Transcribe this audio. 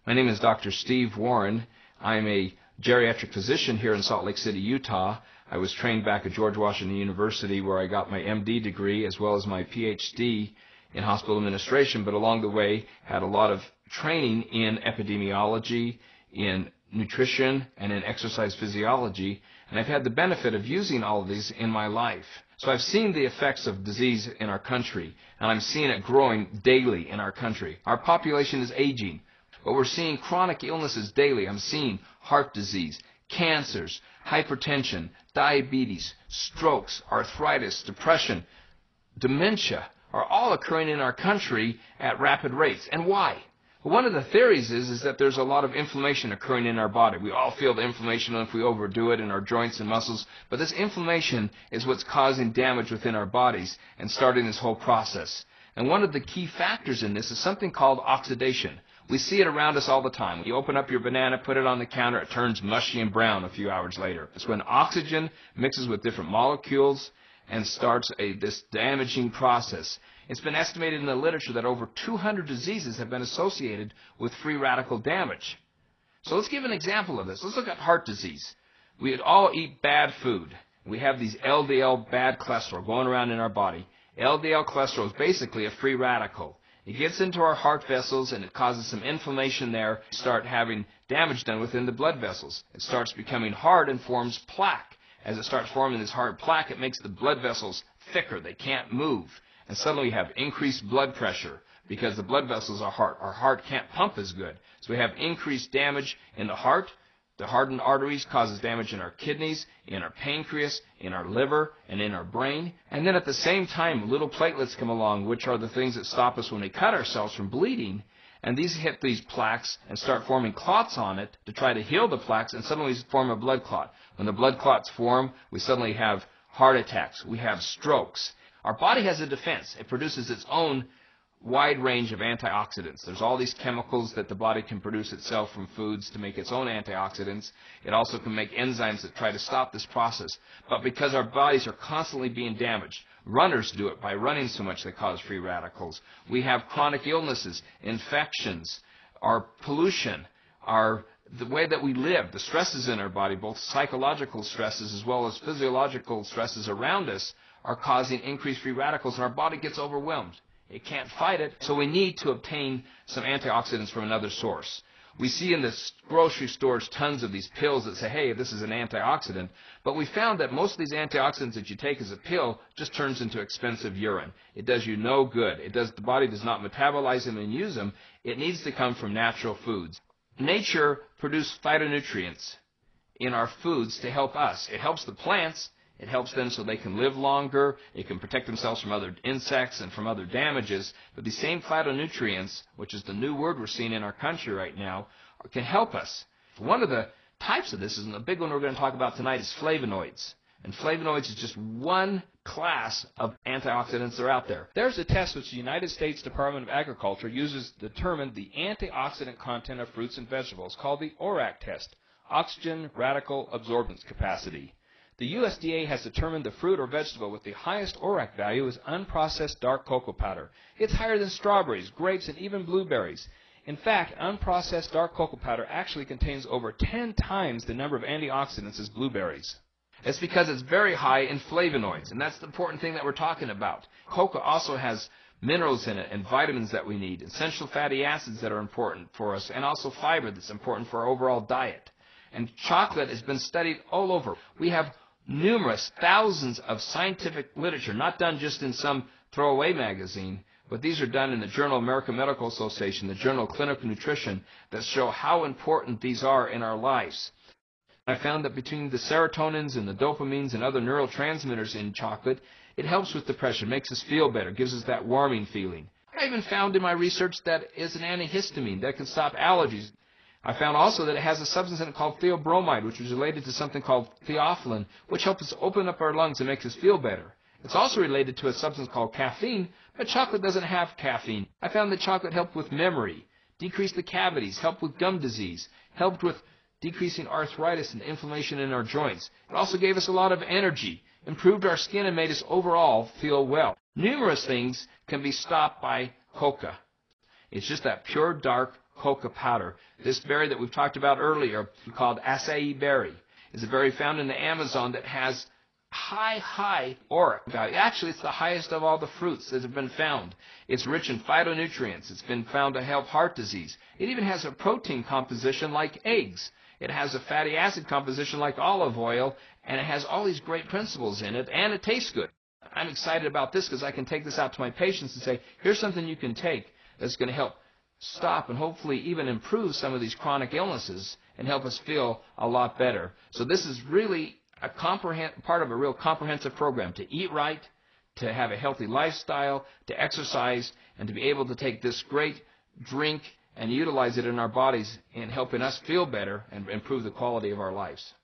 My name is Dr. Steve Warren. I'm a geriatric physician here in Salt Lake City, Utah. I was trained back at George Washington University where I got my MD degree as well as my PhD in hospital administration, but along the way had a lot of training in epidemiology, in nutrition, and in exercise physiology, and I've had the benefit of using all of these in my life. So I've seen the effects of disease in our country, and I'm seeing it growing daily in our country. Our population is aging, but we're seeing chronic illnesses daily. I'm seeing heart disease, cancers, hypertension, diabetes, strokes, arthritis, depression, dementia are all occurring in our country at rapid rates. And why? Well, one of the theories is that there's a lot of inflammation occurring in our body. We all feel the inflammation if we overdo it in our joints and muscles, but this inflammation is what's causing damage within our bodies and starting this whole process. And one of the key factors in this is something called oxidation. We see it around us all the time. When you open up your banana, put it on the counter, it turns mushy and brown a few hours later. It's when oxygen mixes with different molecules and starts this damaging process. It's been estimated in the literature that over 200 diseases have been associated with free radical damage. So let's give an example of this. Let's look at heart disease. We all eat bad food. We have these LDL, bad cholesterol, going around in our body. LDL cholesterol is basically a free radical. It gets into our heart vessels and it causes some inflammation there. You start having damage done within the blood vessels. It starts becoming hard and forms plaque. As it starts forming this hard plaque, it makes the blood vessels thicker. They can't move. And suddenly we have increased blood pressure because the blood vessels are hard. Our heart can't pump as good. So we have increased damage in the heart. The hardened arteries causes damage in our kidneys, in our pancreas, in our liver, and in our brain. And then at the same time, little platelets come along, which are the things that stop us when we cut ourselves from bleeding. And these hit these plaques and start forming clots on it to try to heal the plaques, and suddenly we form a blood clot. When the blood clots form, we suddenly have heart attacks. We have strokes. Our body has a defense. It produces its own wide range of antioxidants. There's all these chemicals that the body can produce itself from foods to make its own antioxidants. It also can make enzymes that try to stop this process. But because our bodies are constantly being damaged, runners do it by running so much they cause free radicals. We have chronic illnesses, infections, our pollution, the way that we live, the stresses in our body, both psychological stresses as well as physiological stresses around us, are causing increased free radicals, and our body gets overwhelmed. It can't fight it, so we need to obtain some antioxidants from another source. We see in the grocery stores tons of these pills that say, hey, this is an antioxidant, but we found that most of these antioxidants that you take as a pill just turns into expensive urine. It does you no good. The body does not metabolize them and use them. It needs to come from natural foods. Nature produces phytonutrients in our foods to help us. It helps the plants. It helps them so they can live longer. It can protect themselves from other insects and from other damages. But these same phytonutrients, which is the new word we're seeing in our country right now, can help us. One of the types of this, and the big one we're going to talk about tonight, is flavonoids. And flavonoids is just one class of antioxidants that are out there. There's a test which the United States Department of Agriculture uses to determine the antioxidant content of fruits and vegetables called the ORAC test, Oxygen Radical Absorbance Capacity. The USDA has determined the fruit or vegetable with the highest ORAC value is unprocessed dark cocoa powder. It's higher than strawberries, grapes, and even blueberries. In fact, unprocessed dark cocoa powder actually contains over 10 times the number of antioxidants as blueberries. It's because it's very high in flavonoids, and that's the important thing that we're talking about. Cocoa also has minerals in it and vitamins that we need, essential fatty acids that are important for us, and also fiber that's important for our overall diet. And chocolate has been studied all over. We have numerous thousands of scientific literature, not done just in some throwaway magazine, but these are done in the Journal of American Medical Association, the Journal of Clinical Nutrition, that show how important these are in our lives. I found that between the serotonins and the dopamines and other neurotransmitters in chocolate, it helps with depression, makes us feel better, gives us that warming feeling. I even found in my research that it's an antihistamine that can stop allergies. I found also that it has a substance in it called theobromide, which is related to something called theophylline, which helps us open up our lungs and makes us feel better. It's also related to a substance called caffeine, but chocolate doesn't have caffeine. I found that chocolate helped with memory, decreased the cavities, helped with gum disease, helped with decreasing arthritis and inflammation in our joints. It also gave us a lot of energy, improved our skin, and made us overall feel well. Numerous things can be stopped by coca. It's just that pure dark coca powder. This berry that we've talked about earlier, called acai berry, is a berry found in the Amazon that has high ORAC value. Actually, it's the highest of all the fruits that have been found. It's rich in phytonutrients. It's been found to help heart disease. It even has a protein composition like eggs. It has a fatty acid composition like olive oil, and it has all these great principles in it, and it tastes good. I'm excited about this because I can take this out to my patients and say, here's something you can take that's going to help stop and hopefully even improve some of these chronic illnesses and help us feel a lot better. So this is really a part of a real comprehensive program to eat right, to have a healthy lifestyle, to exercise, and to be able to take this great drink and utilize it in our bodies in helping us feel better and improve the quality of our lives.